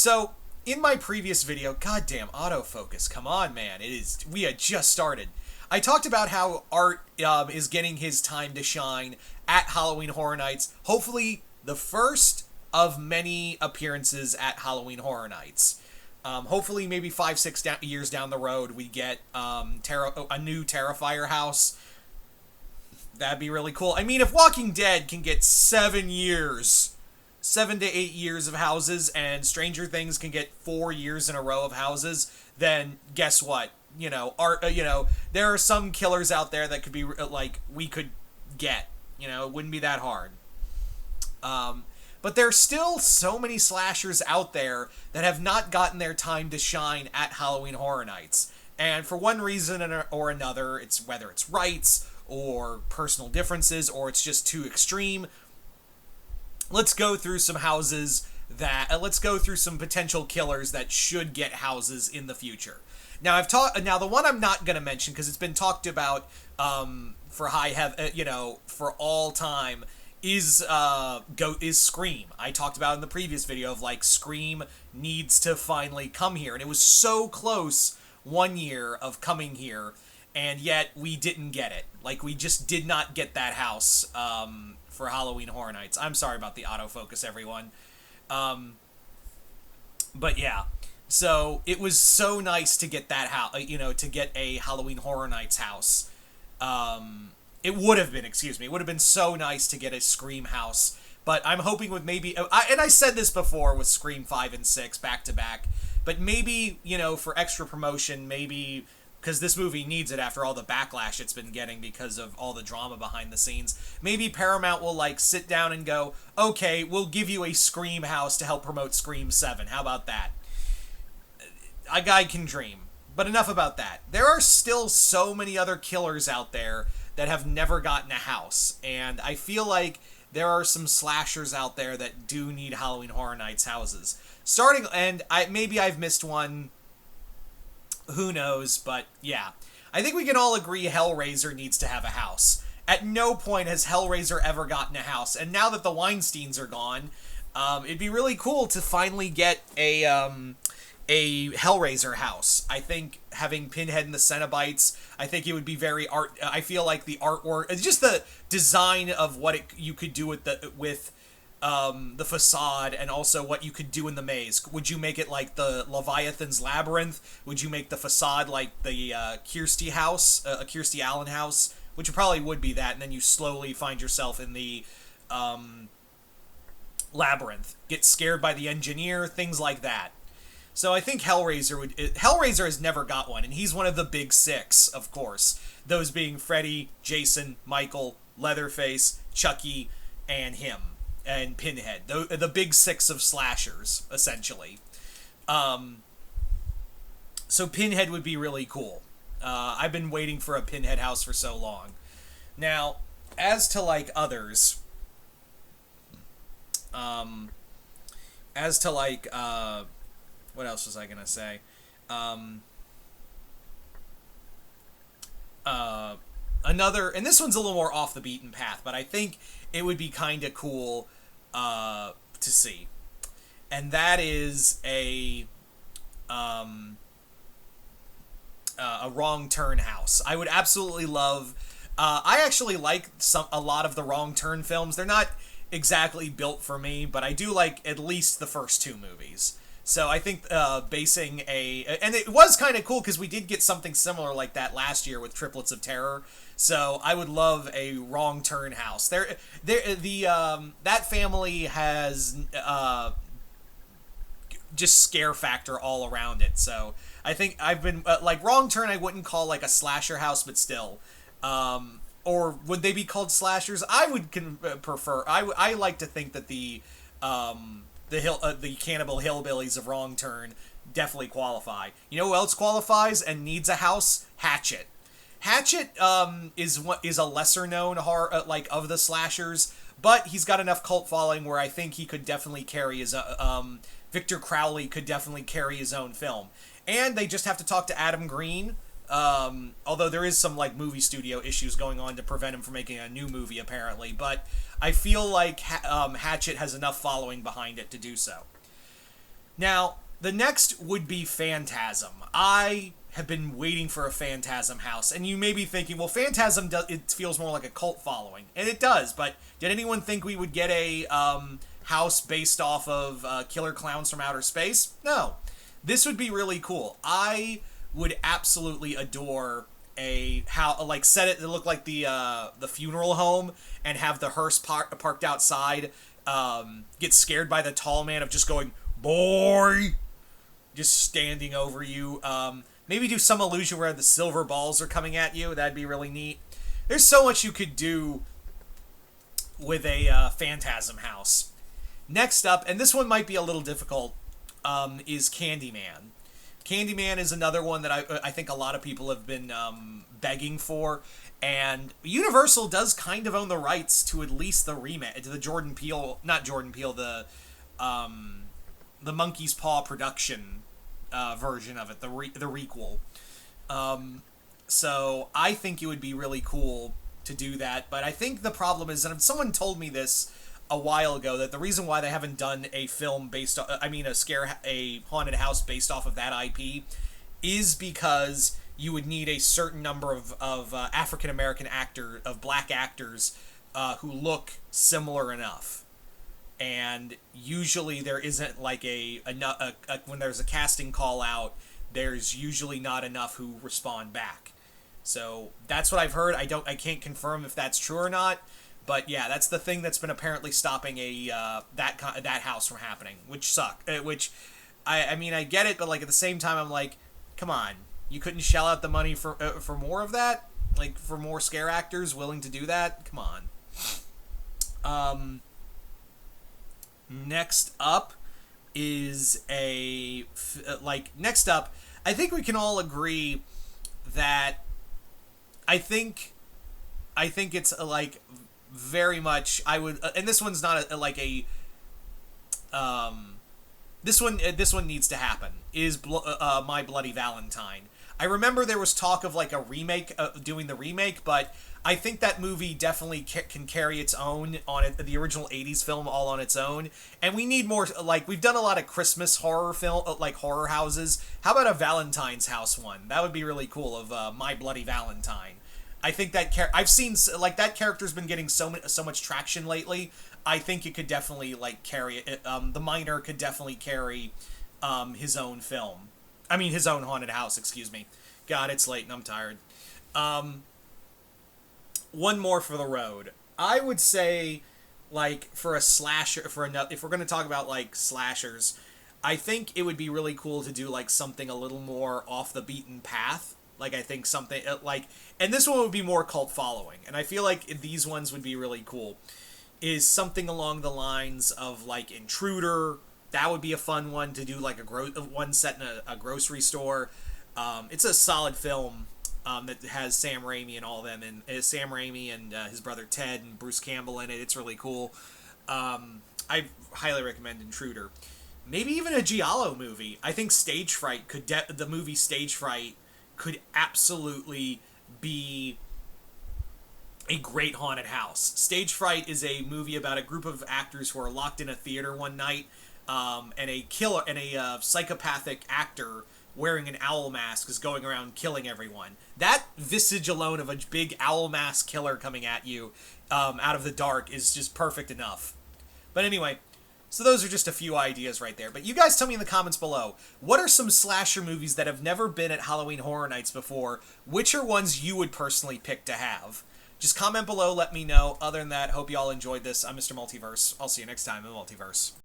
So, in my previous video, goddamn autofocus, come on, man, we had just started. I talked about how Art is getting his time to shine at Halloween Horror Nights. Hopefully, the first of many appearances at Halloween Horror Nights. Hopefully, maybe 5-6 years down the road, we get a new Terrifier house. That'd be really cool. I mean, if Walking Dead can get 7 to 8 years of houses, and Stranger Things can get 4 years in a row of houses, then guess what? There are some killers out there that could be, we could get. It wouldn't be that hard. But there's still so many slashers out there that have not gotten their time to shine at Halloween Horror Nights. And for one reason or another, it's whether it's rights or personal differences or it's just too extreme. Let's go through some let's go through some potential killers that should get houses in the future. Now Now the one I'm not going to mention because it's been talked about for for all time is Scream. I talked about in the previous video of Scream needs to finally come here, and it was so close 1 year of coming here, and yet we didn't get it. We just did not get that house for Halloween Horror Nights. I'm sorry about the autofocus, everyone. But yeah. So it was so nice to get that house, to get a Halloween Horror Nights house. It would have been so nice to get a Scream house. But I'm hoping with maybe, and I said this before with Scream 5 and 6 back to back, but maybe, for extra promotion, maybe, because this movie needs it after all the backlash it's been getting because of all the drama behind the scenes, maybe Paramount will, sit down and go, okay, we'll give you a Scream house to help promote Scream 7. How about that? A guy can dream. But enough about that. There are still so many other killers out there that have never gotten a house. And I feel like there are some slashers out there that do need Halloween Horror Nights houses. Maybe I've missed one. Who knows? But yeah. I think we can all agree Hellraiser needs to have a house. At no point has Hellraiser ever gotten a house. And now that the Weinsteins are gone, it'd be really cool to finally get a Hellraiser house. I think having Pinhead and the Cenobites, I think it would be I feel like the artwork, just the design of what you could do with the facade, and also what you could do in the maze. Would you make it like the Leviathan's Labyrinth? Would you make the facade like the Kirstie house, a Kirstie Allen house? Which you probably would be that, and then you slowly find yourself in the labyrinth. Get scared by the engineer, things like that. So I think Hellraiser has never got one, and he's one of the big six, of course. Those being Freddy, Jason, Michael, Leatherface, Chucky, and him, and Pinhead. The big six of slashers, essentially. So Pinhead would be really cool. I've been waiting for a Pinhead house for so long. Now, as to others, what else was I gonna say? Another, and this one's a little more off the beaten path, but I think it would be kind of cool to see, and that is a Wrong Turn house. I would absolutely love. I actually like a lot of the Wrong Turn films. They're not exactly built for me, but I do like at least the first two movies. So I think basing and it was kind of cool because we did get something similar like that last year with Triplets of Terror. So I would love a Wrong Turn house. That family has just scare factor all around it. So I think I've been Wrong Turn. I wouldn't call a slasher house, but still. Or would they be called slashers? I would prefer. I like to think that the Cannibal Hillbillies of Wrong Turn definitely qualify. You know who else qualifies and needs a house? Hatchet. Hatchet is a lesser known horror of the slashers, but he's got enough cult following where I think he could definitely carry his Victor Crowley could definitely carry his own film. And they just have to talk to Adam Green. Although there is some movie studio issues going on to prevent him from making a new movie apparently, but I feel like Hatchet has enough following behind it to do so. Now, the next would be Phantasm. I have been waiting for a Phantasm house, and you may be thinking, well, Phantasm it feels more like a cult following, and it does. But did anyone think we would get a house based off of Killer Clowns from Outer Space? No, this would be really cool. I would absolutely adore a how like set it to look like the funeral home and have the hearse parked outside. Get scared by the tall man of just going boy, just standing over you. Maybe do some illusion where the silver balls are coming at you. That'd be really neat. There's so much you could do with a Phantasm house. Next up, and this one might be a little difficult, is Candyman. Candyman is another one that I think a lot of people have been begging for, and Universal does kind of own the rights to at least the remake, to the Jordan Peele, not Jordan Peele, the Monkey's Paw production version of it, the requel. So I think it would be really cool to do that, but I think the problem is, and someone told me this a while ago, that the reason why they haven't done a film based on, a haunted house based off of that IP is because you would need a certain number of African American black actors who look similar enough. And usually there isn't like when there's a casting call out, there's usually not enough who respond back. So that's what I've heard. I can't confirm if that's true or not. But yeah, that's the thing that's been apparently stopping that house from happening, which suck. I mean, I get it, but like at the same time, I'm like, come on, you couldn't shell out the money for more of that, like for more scare actors willing to do that. Come on. Next up is next up, I think we can all agree that I think it's like very much I would, and this one's not this one needs to happen, is My Bloody Valentine. I remember there was talk of like a remake, doing the remake, but I think that movie definitely can carry its own on it, the original 80s film all on its own, and we need more, like, we've done a lot of Christmas horror film, like horror houses. How about a Valentine's house one? That would be really cool, of My Bloody Valentine. I think that I've seen, like, that character's been getting so much traction lately. I think it could definitely, like, carry it. The Miner could definitely carry his own film. I mean, his own haunted house, excuse me. God, it's late and I'm tired. One more for the road. I would say, like, for a slasher, if we're going to talk about, like, slashers, I think it would be really cool to do, like, something a little more off the beaten path. Like, I think something, like, and this one would be more cult following, and I feel like these ones would be really cool, is something along the lines of, like, Intruder. That would be a fun one to do, like, one set in a grocery store. It's a solid film that has Sam Raimi and all of them, and Sam Raimi and his brother Ted and Bruce Campbell in it. It's really cool. I highly recommend Intruder. Maybe even a Giallo movie. I think Stage Fright the movie Stage Fright could absolutely be a great haunted house. Stage Fright is a movie about a group of actors who are locked in a theater one night, and a killer and a psychopathic actor wearing an owl mask is going around killing everyone. That visage alone of a big owl mask killer coming at you out of the dark is just perfect enough. But anyway, so those are just a few ideas right there. But you guys tell me in the comments below, what are some slasher movies that have never been at Halloween Horror Nights before? Which are ones you would personally pick to have? Just comment below, let me know. Other than that, hope you all enjoyed this. I'm Mr. Multiverse. I'll see you next time in the Multiverse.